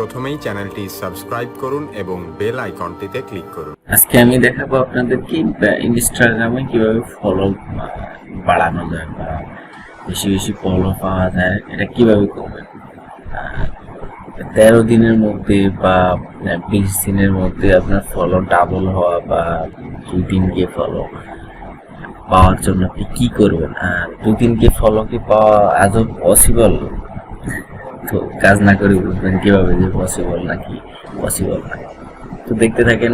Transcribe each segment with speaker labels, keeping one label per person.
Speaker 1: প্রথমেই চ্যানেলটি সাবস্ক্রাইব করুন এবং বেল আইকনটিতে ক্লিক করুন।
Speaker 2: আজকে আমি দেখাবো আপনাদেরকে ইনস্টাগ্রামে কিভাবে ফলো বাড়ানো যায় বা বেশি বেশি ফলো পাওয়া যায়, এটা কিভাবে করবেন। 13 দিনের মধ্যে বা 20 দিনের মধ্যে আপনার ফলো ডাবল হওয়া বা 2-3K ফলো পাওয়ার জন্য আপনি কি করবেন। 2-3K ফলো কি পাওয়া আজও পসিবল? তো কাজ না করে বুঝবেন কিভাবে যে পসিবল নাকি পসিবল না। তো দেখতে থাকেন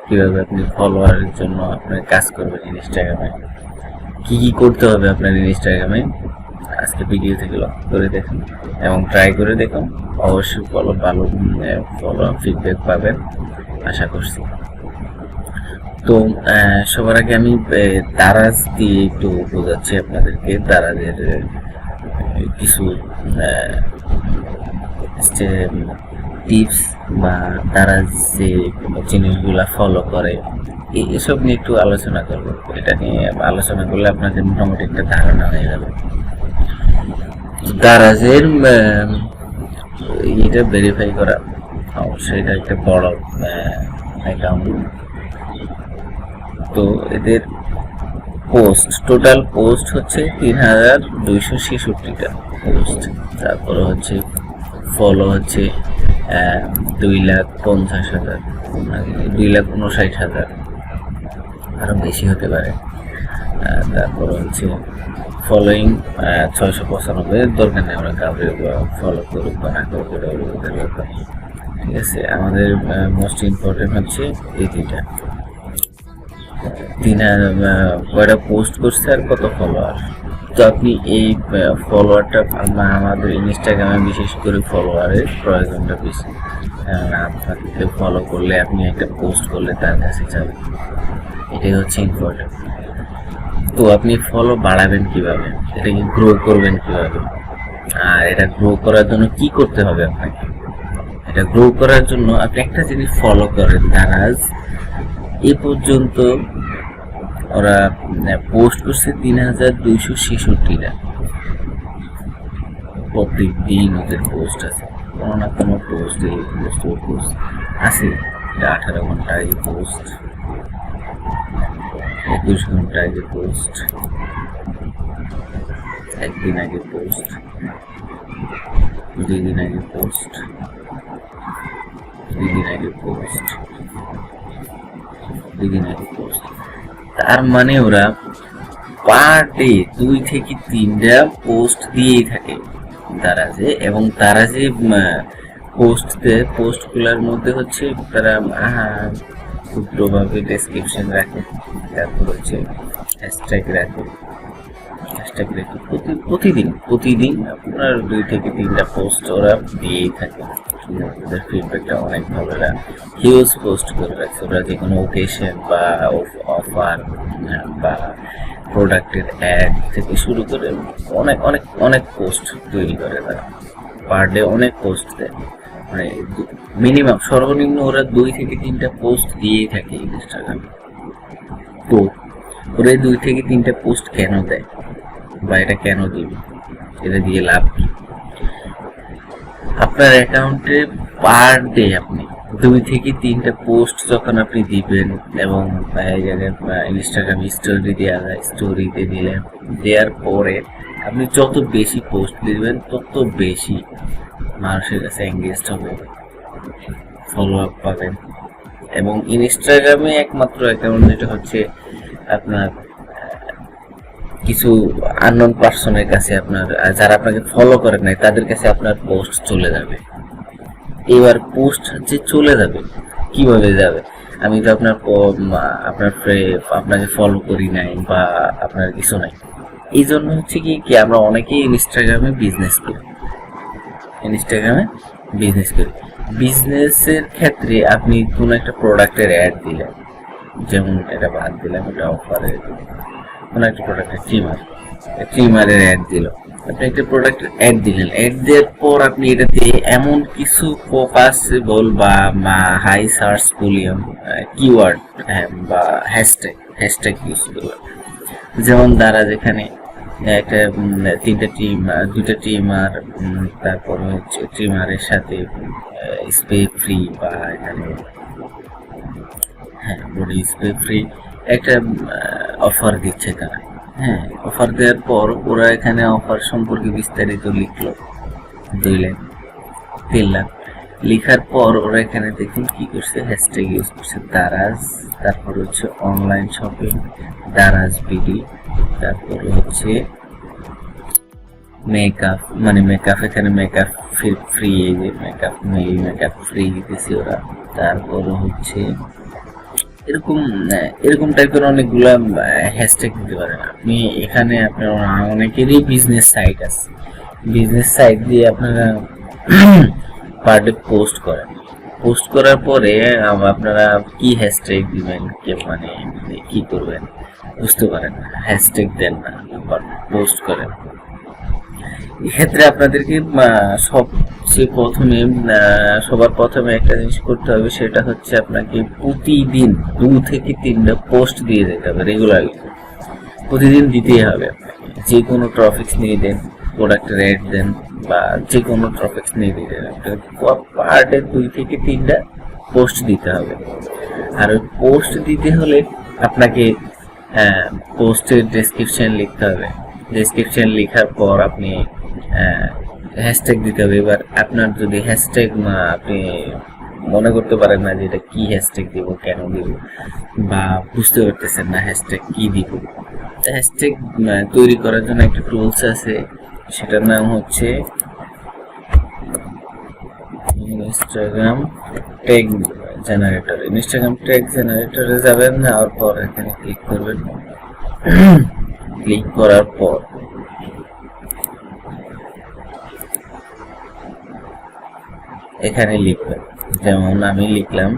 Speaker 2: কিভাবে আপনি ফলোয়ারের জন্য আপনার কাজ করবেন ইনস্টাগ্রামে, কি কি করতে হবে আপনার ইনস্টাগ্রামে। আজকে ভিডিও থেকে লক্ষ্য করে দেখুন এবং ট্রাই করে দেখুন, অবশ্যই ভালো ফলো ফিডব্যাক পাবেন আশা করছি। তো সবার আগে আমি দারাজ দিয়ে একটু বোঝাচ্ছি আপনাদেরকে। দারাজের কিছু টিপস বা তারা যে জিনিসগুলা ফলো করে এসব নিয়ে একটু আলোচনা করবো। এটা নিয়ে আলোচনা করলে আপনাদের মোটামুটি একটা ধারণা হয়ে যাবে। দারাজের এটা ভেরিফাই করা অবশ্যই এটা একটা বড় অ্যাকাউন্ট। তো এদের টোটাল পোস্ট হচ্ছে 3266টা পোস্ট। তারপরে হচ্ছে ফলো হচ্ছে 2,50,000, 2,59,000, আরো বেশি হতে পারে। তারপর হচ্ছে ফলোয়িং 695, দরকার নেই আমরা কাউকে ফলো করুক বা না করুক, ঠিক আছে। আমাদের মোস্ট ইম্পর্টেন্ট হচ্ছে এই দুইটা, কয়টা পোস্ট করছে আর কত ফলোয়ার। তো আপনি এই ফলোয়ারটা আমাদের ইনস্টাগ্রামে বিশেষ করে ফলোয়ারের প্রয়োজনটা বেশি। আপনাকে ফলো করলে আপনি একটা পোস্ট করলে তার কাছে যাবে, এটাই হচ্ছে ইম্পর্টেন্ট। তো আপনি ফলো বাড়াবেন কিভাবে, এটাকে গ্রো করবেন কিভাবে, আর এটা গ্রো করার জন্য কি করতে হবে আপনাকে। এটা গ্রো করার জন্য আপনি একটা জিনিস ফলো করেন। দারাজ এ পর্যন্ত ওরা পোস্ট করছে 3,266টা। প্রত্যেক দিন ওদের পোস্ট আছে, কোনো না কোনো পোস্ট আছে। 18 ঘন্টা আগে পোস্ট, 21 ঘন্টা আগে পোস্ট, একদিন আগে পোস্ট, 2 দিন আগে পোস্ট, 3 দিন আগে পোস্ট, 2 দিন আগে পোস্ট। তার মানে ওরা পার ডে 2 থেকে 3টা পোস্ট দিয়েই থাকে দারাজে। এবং তারা যে পোস্টগুলোর মধ্যে হচ্ছে তারা ক্ষুদ্রভাবে ডেসক্রিপশন রাখে, তারপর হচ্ছে হ্যাশট্যাগ রাখে। প্রতিদিন আপনার 2 থেকে 3টা পোস্ট ওরা দিয়েই থাকে। ওদের ফিডব্যাকটা অনেক ভালো, ওরা হিউজ পোস্ট করে রাখছে। ওরা যে কোনো ওকেশন বা অফার বা প্রোডাক্টের অ্যাড থেকে শুরু করে অনেক অনেক অনেক পোস্ট তৈরি করে তারা। পার ডে অনেক পোস্ট দেয়, মানে মিনিমাম সর্বনিম্ন ওরা 2 থেকে 3টা পোস্ট দিয়েই থাকে ইনস্টাগ্রামে। তো ওরা 2 থেকে 3টা পোস্ট কেন দেয় বা এটা কেন দিবে, এটা দিয়ে লাভ কি? আপনার অ্যাকাউন্টে পার ডে আপনি 2 থেকে 3টা পোস্ট যখন আপনি দিবেন এবং এই জায়গায় ইনস্টাগ্রাম স্টোরি দেওয়া যায়, স্টোরিতে দেওয়ার পরে আপনি যত বেশি পোস্ট দিবেন তত বেশি মানুষের কাছে এঙ্গেজড হবে, ফলো আপ পাবেন। এবং ইনস্টাগ্রামে একমাত্র অ্যাকাউন্ট যেটা হচ্ছে আপনার কিছু আননোন পার্সনের কাছে, আপনার যারা আপনাকে ফলো করেন নাই তাদের কাছে আপনার পোস্ট চলে যাবে। এবার পোস্ট যে চলে যাবে কিভাবে যাবে? আমি তো আপনাকে ফলো করি নাই বা আপনার কিছু নাই। এই জন্য হচ্ছে কি আমরা অনেকেই ইনস্টাগ্রামে বিজনেস করি। বিজনেসের ক্ষেত্রে আপনি কোনো একটা প্রোডাক্টের অ্যাড দিলেন, যেমন এটা বাদ দিলাম, এটা অফারের কোনো একটা প্রোডাক্টের ট্রিমারের অ্যাড দিল। আপনি একটা প্রোডাক্টের অ্যাড দিলেন, অ্যাড দেওয়ার পর আপনি এটাতে এমন কিছু পসিবল বা হাই সার্চ ভলিউম কিওয়ার্ড বা হ্যাশট্যাগ ইউজ করবেন। যেমন দ্বারা যেখানে একটা তিনটা টিম, দুইটা ট্রিমার, তারপর হচ্ছে ট্রিমারের সাথে স্প্রে ফ্রি, বা এখানে হ্যাঁ বডি স্প্রে ফ্রি একটা অফার দিচ্ছে তারা। হ্যাঁ, অফার দেওয়ার পর ওরা এখানে অফার সম্পর্কে বিস্তারিত লিখলো 2 লাখ 3 লাখ। লেখার পর ওরা এখানে দেখুন কি করছে, হ্যাশট্যাগ ইউজ করছে দারাজ, তারপর হচ্ছে অনলাইন শপিং দারাজ বিডি, তারপর হচ্ছে মেকআপ, মানে মেকআপ, এখানে মেকআপ ফ্রি, এই যে মেকআপ মেকআপ ফ্রি দিতেছে ওরা। তারপর হচ্ছে এরকম এরকম টাইপের অনেকগুলা হ্যাশট্যাগ দিতে পারেন আপনি। এখানে আপনার অনেকেরই বিজনেস সাইট আছে, বিজনেস সাইট দিয়ে আপনারা পার ডে পোস্ট করেন। পোস্ট করার পরে আপনারা কি হ্যাশট্যাগ দিবেন, মানে কি করবেন বুঝতে পারেন না, হ্যাশট্যাগ দেন না, পোস্ট করেন। এক্ষেত্রে আপনাদেরকে সবচেয়ে প্রথমে সবার প্রথমে একটা জিনিস করতে হবে, সেটা হচ্ছে আপনাকে প্রতিদিন 2 থেকে 3টা পোস্ট দিয়ে যেতে হবে রেগুলারলি, প্রতিদিন দিতেই হবে। যে কোনো টপিকস নিয়ে দেন, প্রোডাক্টের অ্যাড দেন, বা যে কোনো টপিকস নিয়ে দিয়ে দেন, পার ডে 2 থেকে 3টা পোস্ট দিতে হবে। আর ওই পোস্ট দিতে হলে আপনাকে পোস্টের ডেসক্রিপশন লিখতে হবে। ডেসক্রিপশন লেখার পর আপনি হ্যাশট্যাগ দিতে হবে। এবার আপনার যদি হ্যাশট্যাগ আপনি মনে করতে পারেন না যে এটা কি হ্যাশট্যাগ দিব, কেন দিব, বা বুঝতে পারতেছেন না হ্যাশট্যাগ কি দিব, হ্যাশট্যাগ তৈরি করার জন্য একটা টুলস আছে, সেটার নাম হচ্ছে Instagram tag generator. Instagram tag জেনারেটরে যাবেন, যাওয়ার পর এখানে ক্লিক করবেন। ক্লিক করার পর এখানে লিখবেন, যেমন আমি লিখলাম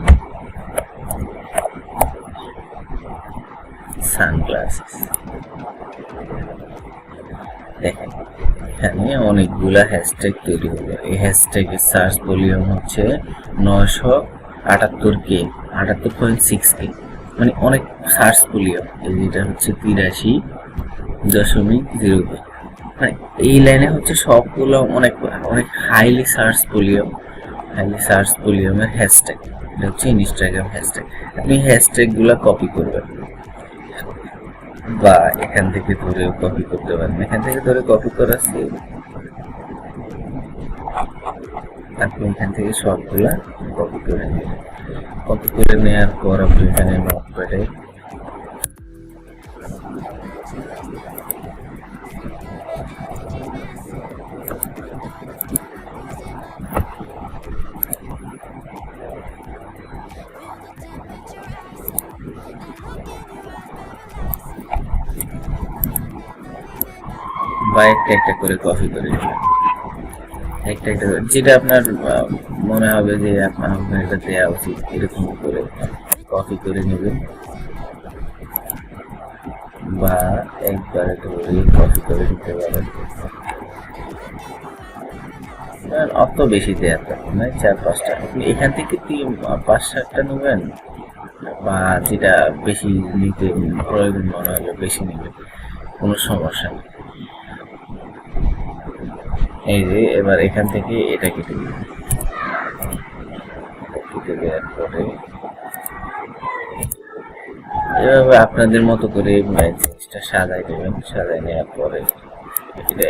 Speaker 2: সানগ্লাসেস। দেখেন এখানে অনেকগুলা হ্যাশট্যাগ তৈরি হলো। এই হ্যাশট্যাগের সার্চ ভলিউম হচ্ছে 978K, 78.6K, মানে অনেক সার্চ ভলিউম। যেটা হচ্ছে 83.0K, মানে এই লাইনে হচ্ছে সবগুলো অনেক অনেক highly search volume, highly search ভলিউমের হ্যাশট্যাগ। এটা হচ্ছে ইনস্টাগ্রাম হ্যাশট্যাগ। আপনি হ্যাশট্যাগ গুলা কপি করবেন, বা এখান থেকে ধরে কপি করতে পারেন। এখান থেকে ধরে কপি করার আপনি এখান থেকে সবগুলা কপি করে নেবেন। কপি করে নেওয়ার পর আপনি এখানে নোটপ্যাডে বা একটা একটা করে কপি করে নেবেন, একটা একটা যেটা আপনার মনে হবে যে আপনার এটা দেওয়া উচিত, এরকম করে কপি করে নেবেন, বা একবারে ধরে কপি করে নিতে পারেন। অত বেশি দেওয়ার দরকার নয়, 4-5টা। আপনি এখান থেকে 5-7টা নেবেন, বা যেটা বেশি নিতে প্রয়োজন মনে হলে বেশি নেবেন, কোনো সমস্যা নেই। এই যে এবার এখান থেকে এটা কেটে দিবেন, কেটে দেওয়ার পরে এভাবে আপনাদের মতো করে জিনিসটা সাজাই দেবেন। সাজাই নেওয়ার পরে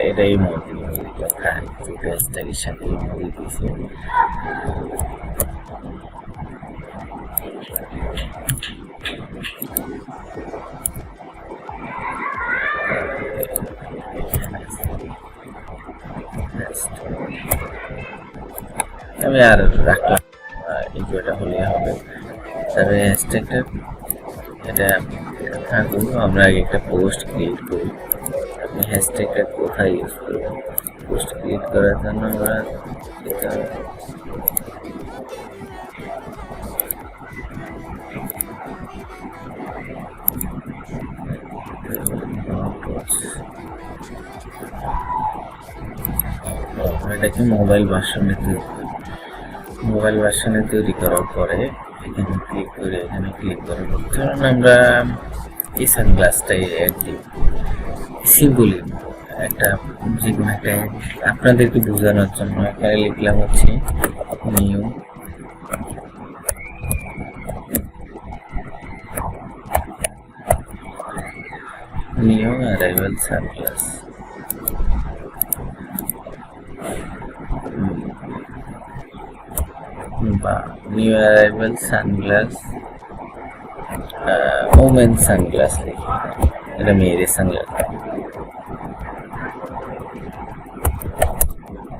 Speaker 2: এটাই মধ্যে লেখা, যে পেজটার সাথে মধ্যে দিয়েছে। আমি আর রাখলাম, এটা হলে হবে। তবে হ্যাশট্যাগটা এটা থাকুন, আমরা আগে একটা পোস্ট ক্রিয়েট করি। আপনি হ্যাশট্যাগটা কোথায় ইউজ করবেন? পোস্ট ক্রিয়েট করার জন্য আমরা এটাকে মোবাইল ভার্সনে তৈরি করার পরে এখানে ক্লিক করে, এখানে ক্লিক করার পর ধরুন আমরা এই সানগ্লাসটাই অ্যাড দিই। সিম্পলি একটা যে কোনো একটা আপনাদেরকে বোঝানোর জন্য এখানে লিখলাম হচ্ছে নিউ অ্যারাইভাল সানগ্লাস, বা new arrival sunglass, women sunglass লিখি, এটা মেয়েদের সানগ্লাস,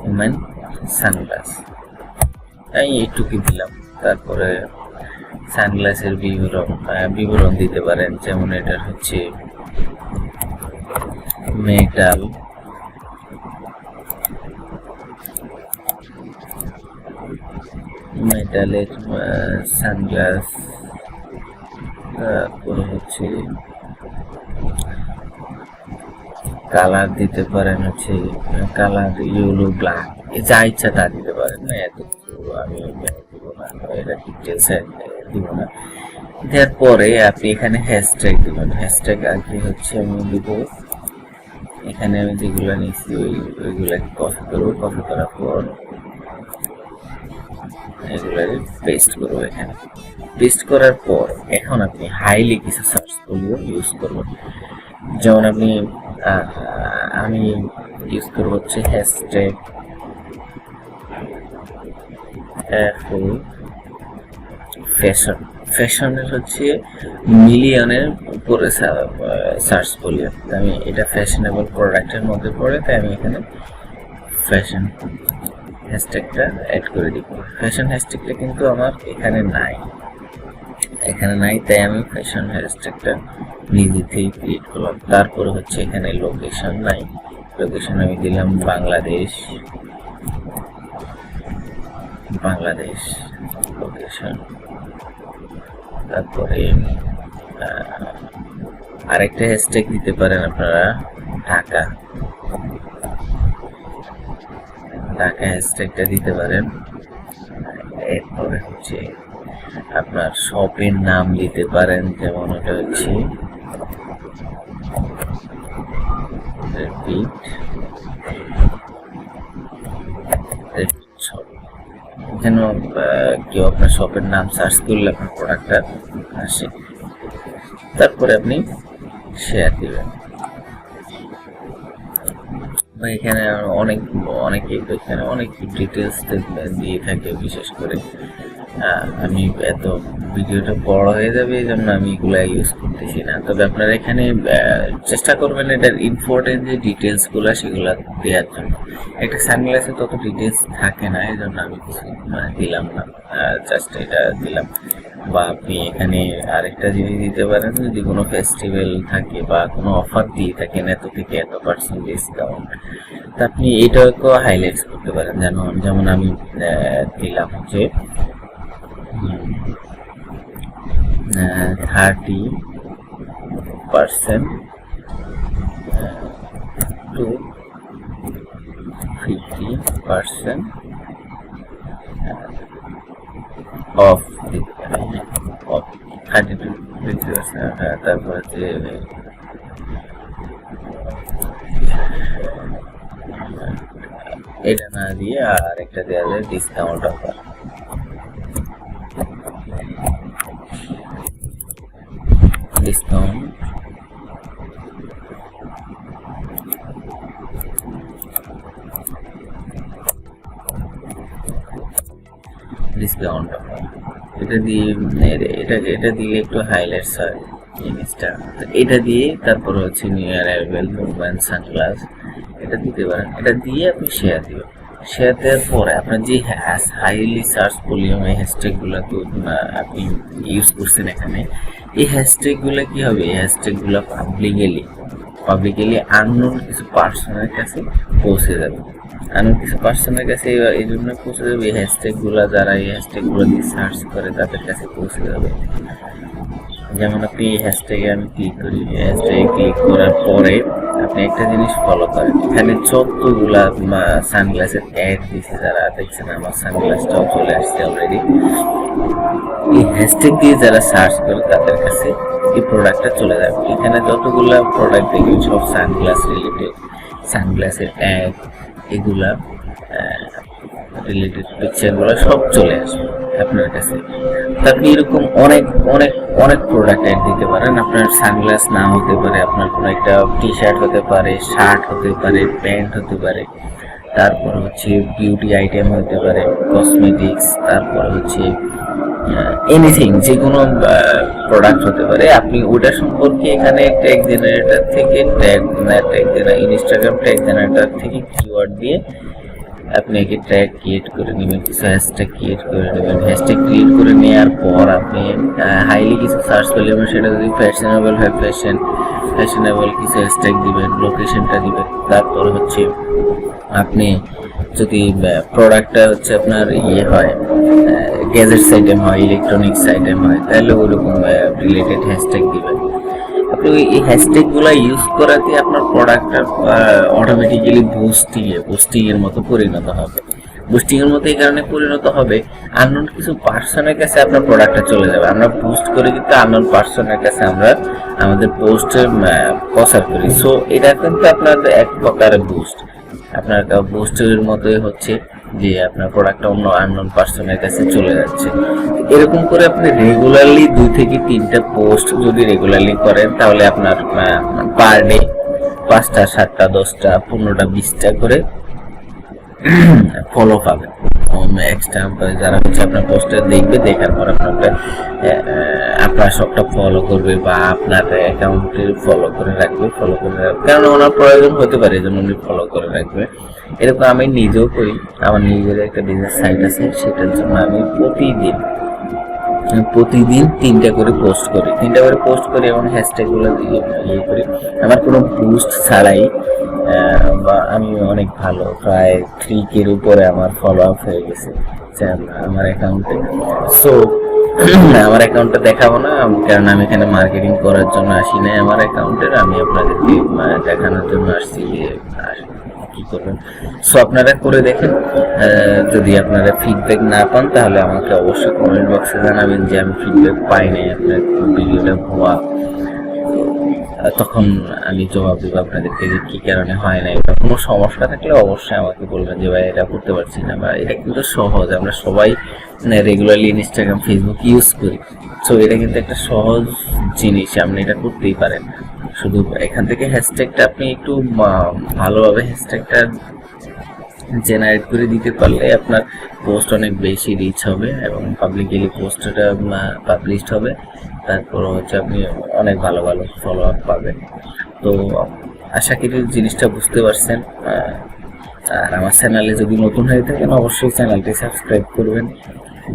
Speaker 2: ওমেন সানগ্লাস আমি এইটুকু দিলাম। তারপরে সানগ্লাসের বিবরণ দিতে পারেন, যেমন এটা হচ্ছে মেটাল, মেটালের সানগ্লাস, তারপরে হচ্ছে কালার দিতে পারেন, হচ্ছে কালার ইয়েলো ব্ল্যাক, যা ইচ্ছা তা দিতে পারেন না, এত আমি দিব না, এটা ডিটেলস দিব না। দেওয়ার পরে আপনি এখানে হ্যাশট্যাগ দিবেন। হ্যাশট্যাগ আগে হচ্ছে আমি দিব, এখানে আমি যেগুলো নিয়েছি ওইগুলো কপি করবো, কপি করার পর এগুলো পেস্ট করবো। এখানে পেস্ট করার পর এখন আপনি হাইলি কিছু সার্চ করলেও ইউজ করবেন, যেমন আপনি আমি ইউজ করবো হচ্ছে হ্যাশট্যাগ ফ্যাশন। ফ্যাশনের হচ্ছে মিলিয়নের উপরে সার্চ করলে আমি এটা ফ্যাশনেবল প্রোডাক্টের মধ্যে পড়ে, তাই আমি এখানে ফ্যাশন হ্যাশট্যাগটা অ্যাড করে দিব। ফ্যাশন হ্যাশট্যাগটা কিন্তু আমার এখানে নাই, তাই আমি ফ্যাশন হ্যাশট্যাগটা নিজেতেই ক্রিয়েট করলাম। তারপরে হচ্ছে এখানে লোকেশন নাই, লোকেশন আমি দিলাম বাংলাদেশ লোকেশন। তারপরে আরেকটা হ্যাশট্যাগ দিতে পারেন আপনারা ঢাকা হ্যাশট্যাগটা দিতে পারেন। এরপরে হচ্ছে আপনার শপের নাম দিতে পারেন, যেমন ওটা হচ্ছে যেন কেউ আপনার শপের নাম সার্চ করলে আপনার প্রোডাক্টটা আসে। তারপরে আপনি শেয়ার দিবেন। এখানে অনেকে এখানে অনেক ডিটেলস দিয়ে থাকে, বিশেষ করে আমি এত ভিডিওটা বড় হয়ে যাবে এই জন্য আমি এগুলা ইউজ করতেছি না। তবে আপনারা এখানে চেষ্টা করবেন এটার ইম্পর্টেন্ট যে ডিটেলসগুলো সেগুলো দেওয়ার জন্য। একটা সানগ্লাসে তত ডিটেলস থাকে না, এই জন্য আমি কিছু দিলাম না, জাস্ট এটা দিলাম। বা আপনি এখানে আরেকটা জিনিস দিতে পারেন, যদি কোনো ফেস্টিভ্যাল থাকে বা কোনো অফার দিয়ে থাকেন এত থেকে এত % ডিসকাউন্ট, তা আপনি এটাকেও হাইলাইট করতে পারেন। যেমন আমি দিলাম হচ্ছে 30% to 50% অফ দিতে পারেন, অফ 30 to 50%। তারপর হচ্ছে এটা না দিয়ে আর একটা দেওয়া যায় ডিসকাউন্ট অফার। ডিসকাউন্ট এটা দিয়ে এটা দিলে একটু হাইলাইটস হয় জিনিসটা। এটা দিয়ে তারপর হচ্ছে নিউ অ্যারাইভাল ওমেন সানগ্লাস, এটা দিতে পারেন। এটা দিয়ে আপনি শেয়ার দিবেন। শেয়ার দেওয়ার পরে আপনার যে হাইলি সার্চ ভলিউম এই হ্যাশট্যাগুলো তো আপনি ইউজ করছেন এখানে, এই হ্যাশট্যাগুলো কি হবে, এই হ্যাশট্যাগুলো পাবলিকলি আননোন কিছু পার্সনের কাছে পৌঁছে যাবে। কিছু পার্সনের কাছে এই জন্য পৌঁছে যাবে, এই হ্যাশট্যাগুলো যারা এই হ্যাশট্যাগুলো দিয়ে সার্চ করে তাদের কাছে পৌঁছে যাবে। যেমন আপনি এই হ্যাশট্যাগে আমি ক্লিক করি, হ্যাশট্যাগে ক্লিক করার পরে আপনি একটা জিনিস ফলো করেন, এখানে যতগুলা সানগ্লাসের অ্যাড দিচ্ছে যারা দেখছেন, আমার সানগ্লাসটাও চলে আসছে অলরেডি। এই হ্যাশট্যাগ দিয়ে যারা সার্চ করে তাদের কাছে এই প্রোডাক্টটা চলে যাবে। এখানে যতগুলা প্রোডাক্ট দেখবেন সব সানগ্লাস রিলেটেড, সানগ্লাসের ট্যাগ, এগুলা রিলেটেড পিকচারগুলো সব চলে আসবে আপনার কাছে। আপনি এরকম অনেক অনেক অনেক প্রোডাক্ট অ্যাড দিতে পারেন। আপনার সানগ্লাস না হতে পারে, আপনার কোনো একটা টি শার্ট হতে পারে, শার্ট হতে পারে, প্যান্ট হতে পারে, তারপর হচ্ছে বিউটি আইটেম হতে পারে, কসমেটিক্স, তারপর হচ্ছে এনিথিং, যে কোনো প্রোডাক্ট হতে পারে। আপনি ওটা সম্পর্কে এখানে ট্যাগ জেনারেটর থেকে ইনস্টাগ্রাম ট্যাগ জেনারেটর থেকে কিওয়ার্ড দিয়ে আপনি একে ট্যাগ ক্রিয়েট করে নেবেন, কিছু হ্যাশট্যাগ ক্রিয়েট করে নেবেন। হ্যাশট্যাগ ক্রিয়েট করে নেওয়ার পর আপনি হাইলি কিছু সার্চ করলে সেটা যদি ফ্যাশনেবল হয় ফ্যাশনেবল কিছু হ্যাশট্যাগ দিবেন, লোকেশনটা দিবেন। তারপর হচ্ছে আপনি যদি প্রোডাক্টটা হচ্ছে আপনার হয় গ্যাজেটস আইটেম হয়, ইলেকট্রনিক্স আইটেম হয়, তাহলে ওরকম রিলেটেড হ্যাশট্যাগ দিবেন। আপনি এই হ্যাশট্যাগুলো ইউজ করাতে আপনার প্রোডাক্টটা অটোমেটিক্যালি বুস্টিং এর মতো পরিণত হবে। বুস্টিং এর মতো এই কারণে পরিণত হবে, আননোন কিছু পার্সনের কাছে আপনার প্রোডাক্টটা চলে যাবে। আমরা বুস্ট করে কিন্তু আননোন পার্সনের কাছে আমরা আমাদের পোস্ট প্রচার করি। সো এটা কিন্তু আপনার এক প্রকারের বুস্ট, আপনার বুস্টের মতোই হচ্ছে যে আপনার প্রোডাক্টটা অন্য আননোন পার্সনের কাছে চলে যাচ্ছে। এরকম করে আপনি রেগুলারলি 2 থেকে 3টা পোস্ট যদি রেগুলারলি করেন, তাহলে আপনার পার ডে 5টা 7টা 10টা 15টা 20টা করে ফলো পাবেন এক্সট্রা। যারা হচ্ছে আপনার পোস্টার দেখবে, দেখার পর আপনার সবটা ফলো করবে বা আপনার অ্যাকাউন্টে ফলো করে রাখবে, কারণ ওনার প্রয়োজন হতে পারে যেন উনি ফলো করে রাখবে। এরকম আমি নিজেও করি, আমার নিজের একটা বিজনেস সাইট আছে, সেটার জন্য আমি প্রতিদিন 3টা করে পোস্ট করি এবং হ্যাশট্যাগুলো দিয়ে করি। আমার কোনো বুস্ট ছাড়াই বা আমি অনেক ভালো, প্রায় 3K এর উপরে আমার ফলো আপ হয়ে গেছে আমার অ্যাকাউন্টে। সো আমার অ্যাকাউন্টটা দেখাবো না, কারণ আমি এখানে মার্কেটিং করার জন্য আসি নাই আমার অ্যাকাউন্টের, আমি আপনাদেরকে দেখানোর জন্য আসছি কি করবেন। সো আপনারা করে দেখেন। যদি আপনারা ফিডব্যাক না পান তাহলে আমাকে অবশ্যই কমেন্ট বক্সে জানাবেন যে আমি ফিডব্যাক পাই নাই, আপনার ভিডিওটা ভুয়া, তখন আমি জবাব দেবো আপনাদেরকে যে কি কারণে হয় না। এটা কোনো সমস্যা থাকলে অবশ্যই আমাকে বলবেন যে ভাই এটা করতে পারছি না। বা এটা কিন্তু সহজ, আমরা সবাই রেগুলারলি ইনস্টাগ্রাম ফেসবুক ইউজ করি। সো এটা কিন্তু একটা সহজ জিনিস, আপনি এটা করতেই পারেন। শুধু এখান থেকে হ্যাশট্যাগটা আপনি একটু ভালোভাবে হ্যাশট্যাগটা জেনারেট করে দিতে পারলে আপনার পোস্ট অনেক বেশি রিচ হবে এবং পাবলিকলি পোস্টটা পাবলিশড হবে। তারপর হচ্ছে আপনি অনেক ভালো ভালো ফলো আপ পাবেন। তো আশা করি জিনিসটা বুঝতে পারছেন। আর আমার চ্যানেলে যদি নতুন হয়ে থাকেন অবশ্যই চ্যানেলটি সাবস্ক্রাইব করবেন।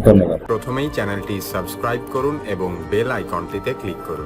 Speaker 2: ধন্যবাদ।
Speaker 1: প্রথমেই চ্যানেলটি সাবস্ক্রাইব করুন এবং বেল আইকনটিতে ক্লিক করুন।